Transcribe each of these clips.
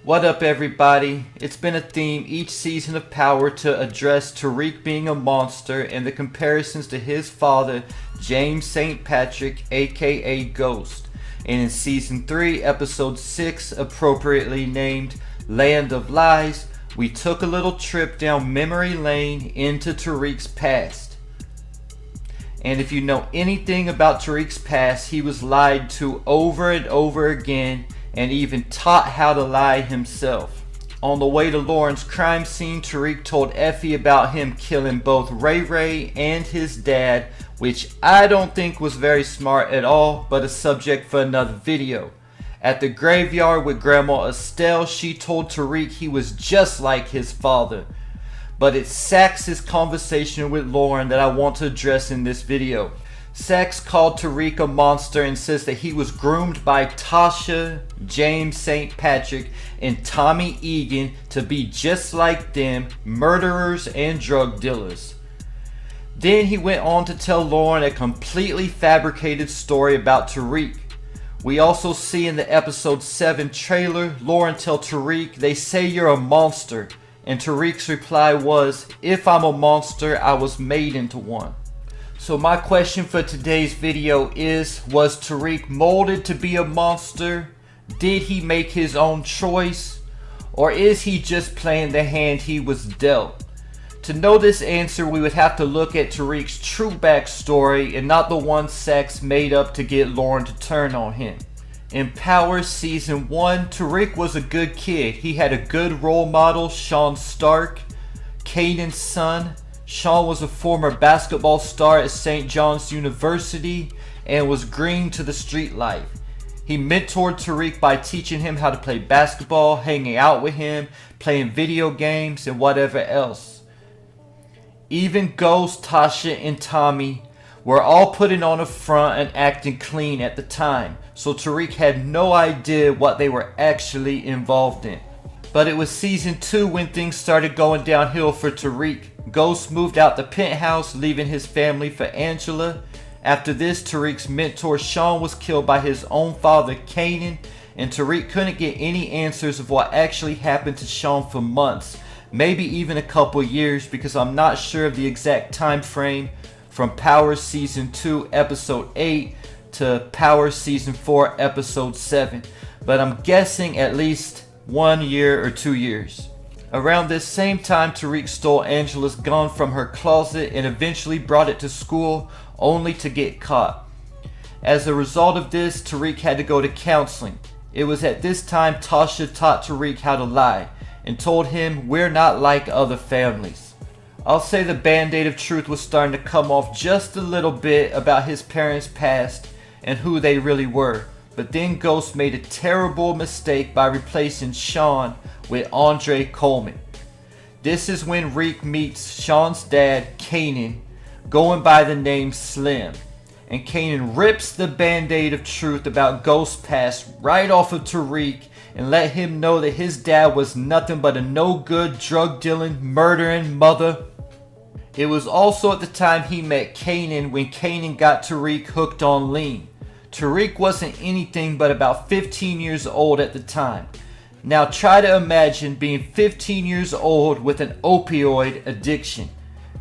What up, everybody? It's been a theme each season of Power to address Tariq being a monster and the comparisons to his father, James St. Patrick, aka Ghost. And in season 3, episode 6, appropriately named Land of Lies, we took a little trip down memory lane into Tariq's past. And if you know anything about Tariq's past, he was lied to over and over again and even taught how to lie himself. On the way to Lauren's crime scene, Tariq told Effie about him killing both Ray Ray and his dad, which I don't think was very smart at all, but a subject for another video. At the graveyard with Grandma Estelle, she told Tariq he was just like his father. But it's Sax's conversation with Lauren that I want to address in this video. Sax called Tariq a monster and says that he was groomed by Tasha, James St. Patrick, and Tommy Egan to be just like them, murderers and drug dealers. Then he went on to tell Lauren a completely fabricated story about Tariq. We also see in the episode 7 trailer, Lauren tell Tariq, "They say you're a monster," and Tariq's reply was, "If I'm a monster, I was made into one." So my question for today's video is, was Tariq molded to be a monster? Did he make his own choice? Or is he just playing the hand he was dealt? To know this answer, we would have to look at Tariq's true backstory and not the one Sax made up to get Lauren to turn on him. In Power Season 1, Tariq was a good kid. He had a good role model, Sean Stark, Kanan's son. Sean was a former basketball star at St. John's University and was green to the street life. He mentored Tariq by teaching him how to play basketball, hanging out with him, playing video games, and whatever else. Even Ghost, Tasha, and Tommy were all putting on a front and acting clean at the time, so Tariq had no idea what they were actually involved in. But it was season 2 when things started going downhill for Tariq. Ghost moved out the penthouse, leaving his family for Angela. After this, Tariq's mentor Sean was killed by his own father, Kanan, and Tariq couldn't get any answers of what actually happened to Sean for months, maybe even a couple years, because I'm not sure of the exact time frame from Power Season 2 Episode 8 to Power Season 4 Episode 7, but I'm guessing at least 1 year or 2 years. Around this same time, Tariq stole Angela's gun from her closet and eventually brought it to school, only to get caught. As a result of this, Tariq had to go to counseling. It was at this time Tasha taught Tariq how to lie and told him, "We're not like other families." I'll say the band-aid of truth was starting to come off just a little bit about his parents' past and who they really were. But then Ghost made a terrible mistake by replacing Sean with Andre Coleman. This is when Reek meets Sean's dad, Kanan, going by the name Slim. And Kanan rips the band-aid of truth about Ghost's past right off of Tariq and let him know that his dad was nothing but a no-good, drug-dealing, murdering mother. It was also at the time he met Kanan when Kanan got Tariq hooked on lean. Tariq wasn't anything but about 15 years old at the time. Now try to imagine being 15 years old with an opioid addiction.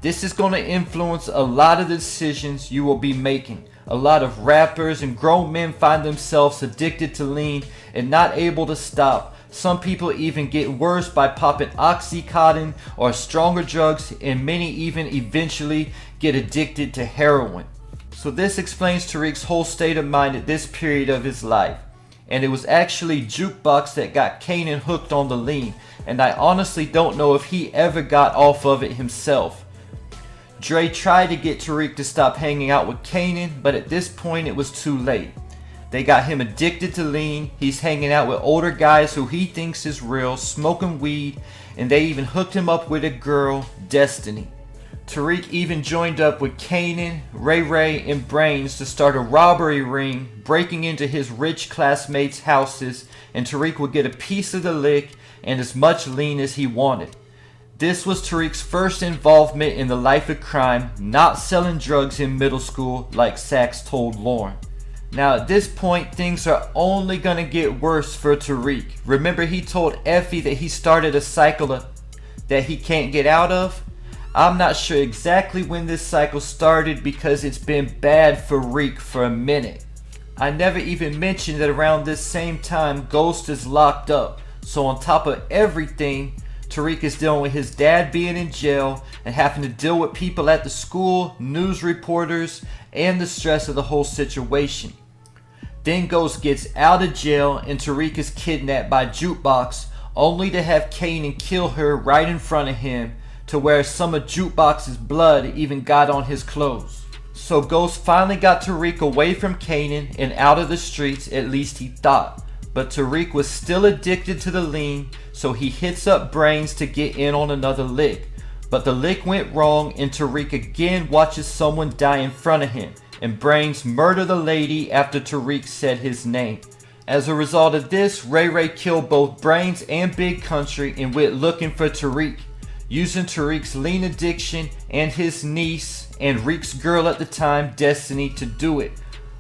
This is going to influence a lot of the decisions you will be making. A lot of rappers and grown men find themselves addicted to lean and not able to stop. Some people even get worse by popping Oxycontin or stronger drugs, and many even eventually get addicted to heroin. So this explains Tariq's whole state of mind at this period of his life. And it was actually Jukebox that got Kanan hooked on the lean, and I honestly don't know if he ever got off of it himself. Dre tried to get Tariq to stop hanging out with Kanan, but at this point it was too late. They got him addicted to lean, he's hanging out with older guys who he thinks is real, smoking weed, and they even hooked him up with a girl, Destiny. Tariq even joined up with Kanan, Ray Ray, and Brains to start a robbery ring, breaking into his rich classmates' houses, and Tariq would get a piece of the lick and as much lean as he wanted. This was Tariq's first involvement in the life of crime, not selling drugs in middle school like Sax told Lauren. Now at this point, things are only gonna get worse for Tariq. Remember, he told Effie that he started a cycle that he can't get out of? I'm not sure exactly when this cycle started because it's been bad for Reek for a minute. I never even mentioned that around this same time Ghost is locked up. So on top of everything, Tariq is dealing with his dad being in jail and having to deal with people at the school, news reporters, and the stress of the whole situation. Then Ghost gets out of jail and Tariq is kidnapped by Jukebox, only to have Kanan kill her right in front of him, to where some of Jukebox's blood even got on his clothes. So Ghost finally got Tariq away from Kanan and out of the streets, at least he thought. But Tariq was still addicted to the lean, so he hits up Brains to get in on another lick. But the lick went wrong and Tariq again watches someone die in front of him, and Brains murder the lady after Tariq said his name. As a result of this, Ray Ray killed both Brains and Big Country and went looking for Tariq, using Tariq's lean addiction and his niece and Reek's girl at the time, Destiny, to do it.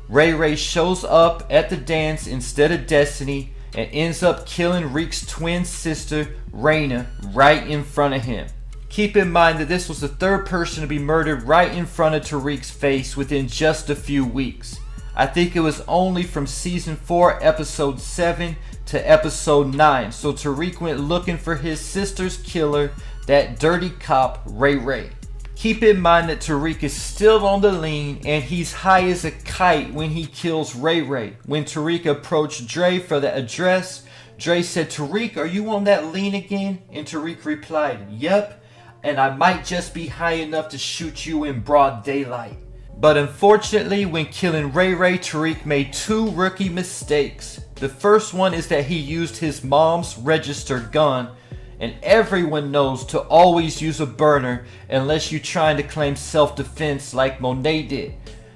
Ray Ray shows up at the dance instead of Destiny and ends up killing Reek's twin sister, Raina, right in front of him. Keep in mind that this was the third person to be murdered right in front of Tariq's face within just a few weeks. I think it was only from season 4 episode 7 to episode 9, so Tariq went looking for his sister's killer, that dirty cop Ray Ray. Keep in mind that Tariq is still on the lean and he's high as a kite when he kills Ray Ray. When Tariq approached Dre for the address, Dre said, "Tariq, are you on that lean again?" And Tariq replied, "Yep, and I might just be high enough to shoot you in broad daylight." But unfortunately, when killing Ray Ray, Tariq made 2 rookie mistakes. The first one is that he used his mom's registered gun, and everyone knows to always use a burner unless you're trying to claim self-defense like Monet did.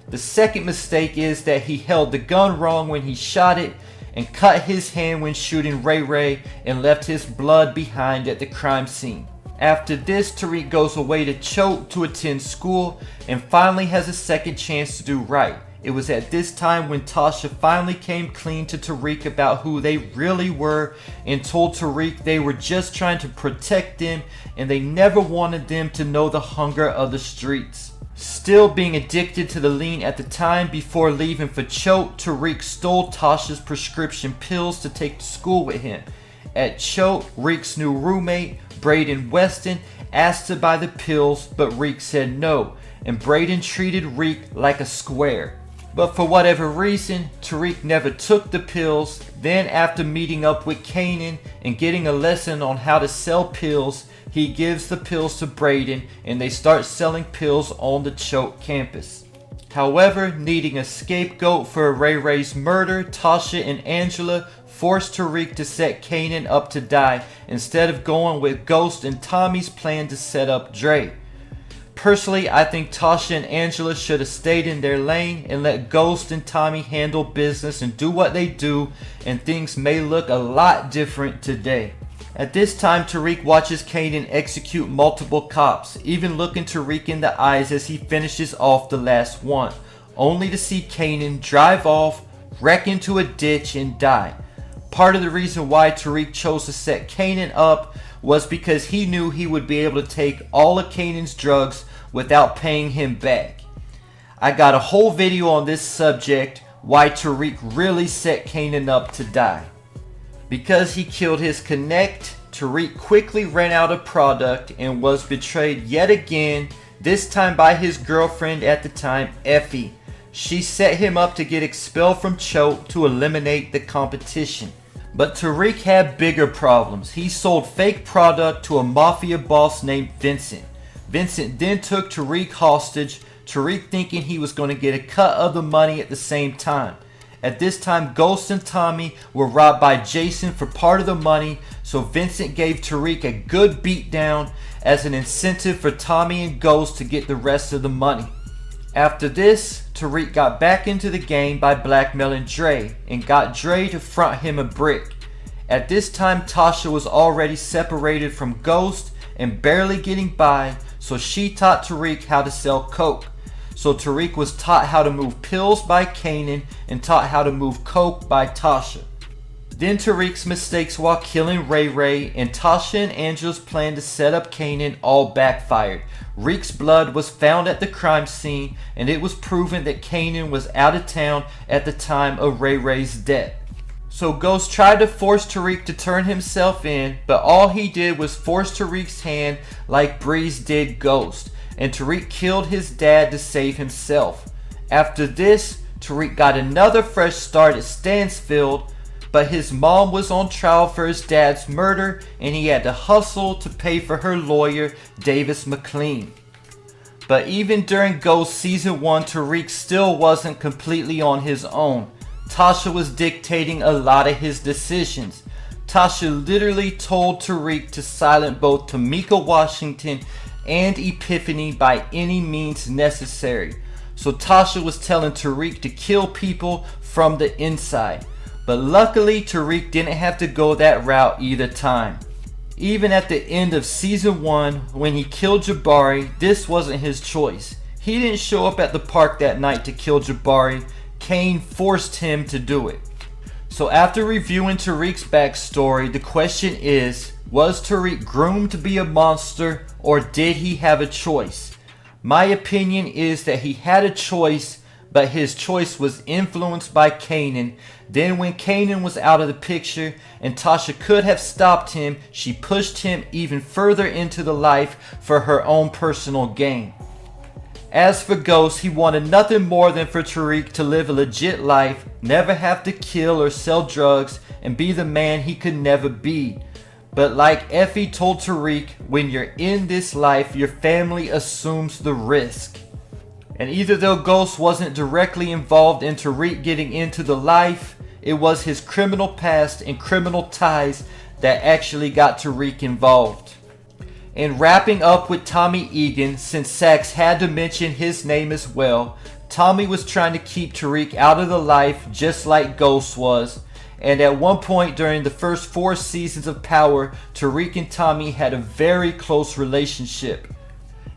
The second mistake is that he held the gun wrong when he shot it and cut his hand when shooting Ray Ray and left his blood behind at the crime scene. After this, Tariq goes away to Choate to attend school and finally has a second chance to do right. It was at this time when Tasha finally came clean to Tariq about who they really were and told Tariq they were just trying to protect them and they never wanted them to know the hunger of the streets. Still being addicted to the lean at the time, before leaving for Choate, Tariq stole Tasha's prescription pills to take to school with him. At Choate, Reek's new roommate, Braden Weston, asked to buy the pills, but Reek said no, and Braden treated Reek like a square. But for whatever reason, Tariq never took the pills. Then after meeting up with Kanan and getting a lesson on how to sell pills, he gives the pills to Braden and they start selling pills on the Choate campus. However, needing a scapegoat for Ray Ray's murder, Tasha and Angela forced Tariq to set Kanan up to die instead of going with Ghost and Tommy's plan to set up Dre. Personally, I think Tasha and Angela should have stayed in their lane and let Ghost and Tommy handle business and do what they do, and things may look a lot different today. At this time, Tariq watches Kanan execute multiple cops, even looking Tariq in the eyes as he finishes off the last one, only to see Kanan drive off, wreck into a ditch, and die. Part of the reason why Tariq chose to set Kanan up was because he knew he would be able to take all of Kanan's drugs without paying him back. I got a whole video on this subject, why Tariq really set Kanan up to die. Because he killed his connect, Tariq quickly ran out of product and was betrayed yet again, this time by his girlfriend at the time, Effie. She set him up to get expelled from Choate to eliminate the competition. But Tariq had bigger problems. He sold fake product to a mafia boss named Vincent. Vincent then took Tariq hostage, Tariq thinking he was going to get a cut of the money at the same time. At this time, Ghost and Tommy were robbed by Jason for part of the money, so Vincent gave Tariq a good beatdown as an incentive for Tommy and Ghost to get the rest of the money. After this, Tariq got back into the game by blackmailing Dre and got Dre to front him a brick. At this time, Tasha was already separated from Ghost and barely getting by, so she taught Tariq how to sell coke. So Tariq was taught how to move pills by Kanan and taught how to move coke by Tasha. Then Tariq's mistakes while killing Ray Ray and Tasha and Angela's plan to set up Kanan all backfired. Reek's blood was found at the crime scene, and it was proven that Kanan was out of town at the time of Ray Ray's death. So Ghost tried to force Tariq to turn himself in, but all he did was force Tariq's hand like Breeze did Ghost, and Tariq killed his dad to save himself. After this, Tariq got another fresh start at Stansfield, but his mom was on trial for his dad's murder, and he had to hustle to pay for her lawyer, Davis McLean. But even during Ghost Season 1, Tariq still wasn't completely on his own. Tasha was dictating a lot of his decisions. Tasha literally told Tariq to silence both Tamika Washington and Epiphany by any means necessary. So Tasha was telling Tariq to kill people from the inside. But luckily, Tariq didn't have to go that route either time. Even at the end of Season 1, when he killed Jabari, this wasn't his choice. He didn't show up at the park that night to kill Jabari. Kane forced him to do it. So after reviewing Tariq's backstory, the question is, was Tariq groomed to be a monster, or did he have a choice? My opinion is that he had a choice, but his choice was influenced by Kanan. Then when Kanan was out of the picture and Tasha could have stopped him, she pushed him even further into the life for her own personal gain. As for Ghost, he wanted nothing more than for Tariq to live a legit life, never have to kill or sell drugs, and be the man he could never be. But like Effie told Tariq, when you're in this life, your family assumes the risk. And either though Ghost wasn't directly involved in Tariq getting into the life, it was his criminal past and criminal ties that actually got Tariq involved. And wrapping up with Tommy Egan, since Sax had to mention his name as well, Tommy was trying to keep Tariq out of the life just like Ghost was. And at one point during the first 4 seasons of Power, Tariq and Tommy had a very close relationship.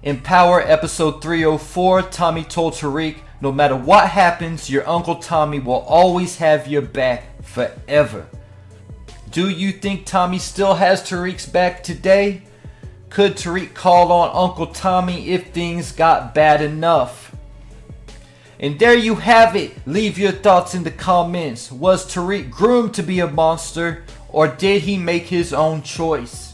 In Power episode 304, Tommy told Tariq, no matter what happens, your Uncle Tommy will always have your back forever. Do you think Tommy still has Tariq's back today? Could Tariq call on Uncle Tommy if things got bad enough? And there you have it. Leave your thoughts in the comments. Was Tariq groomed to be a monster, or did he make his own choice?